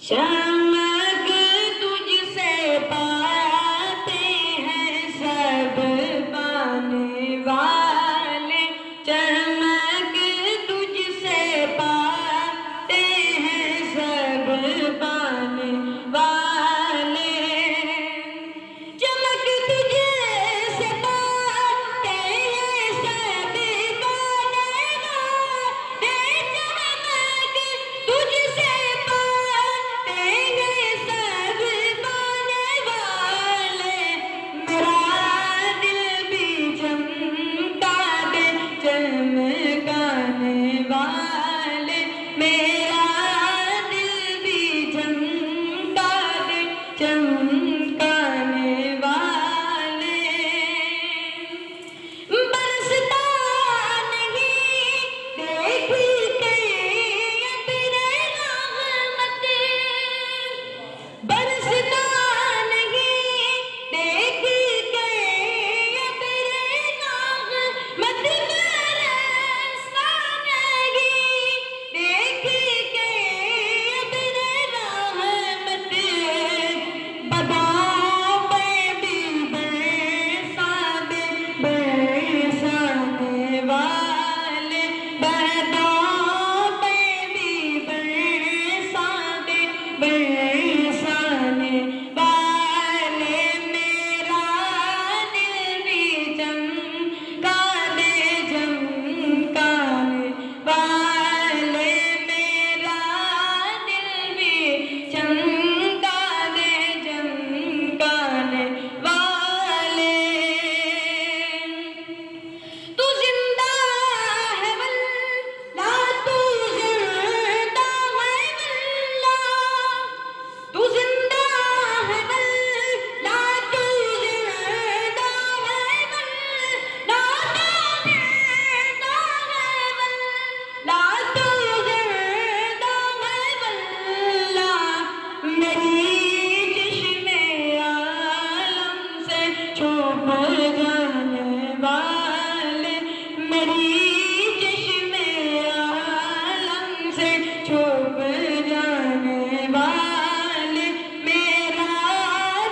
چمک تجھ سے پاتے ہیں سب پانے والے، چمک تجھ سے پاتے ہیں سب پانے والے، چمک تجھ سے پاتے ہیں سب پانے والے، چمک تجھ سے پاتے ہیں سب پانے والے، میرا دل بھی چمکا دے چمکانے والے، میرا دل بھی چمکا دے چمکانے والے، برستا نہیں دیکھ کے ابر رحمت، برستا نہیں دیکھ کے ابر رحمت، برستا نہیں دیکھ کے ابر رحمت، بداؤں پہ بھی برسا دے برسانے والے، بداؤں پہ بھی برسا دے برسانے والے، میرا دل بھی چمکا دے چمکانے والے، میرا دل بھی چمکا دے چمکانے والے، تو زندہ ہے واللہ، تو زندہ ہے واللہ، تو زندہ ہے واللہ، تو زندہ ہے واللہ، تو زندہ ہے واللہ، میری چشم عالم سے چھپ جانے والے، میری چشم عالم سے چھپ جانے والے، میرا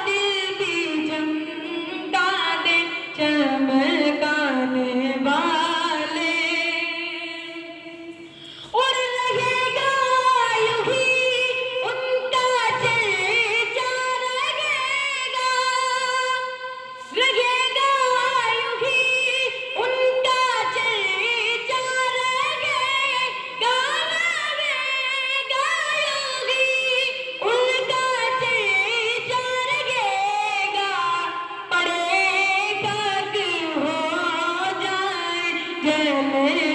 دل بھی چمکا دے چمکانے والے، اور رہے گا یوں ہی ان کا چرچا، رہے گا یوں ہی ان کا چرچا، رہے گا یوں ہی ان کا چرچا، رہے گا پڑے خاک ہو جائے جلے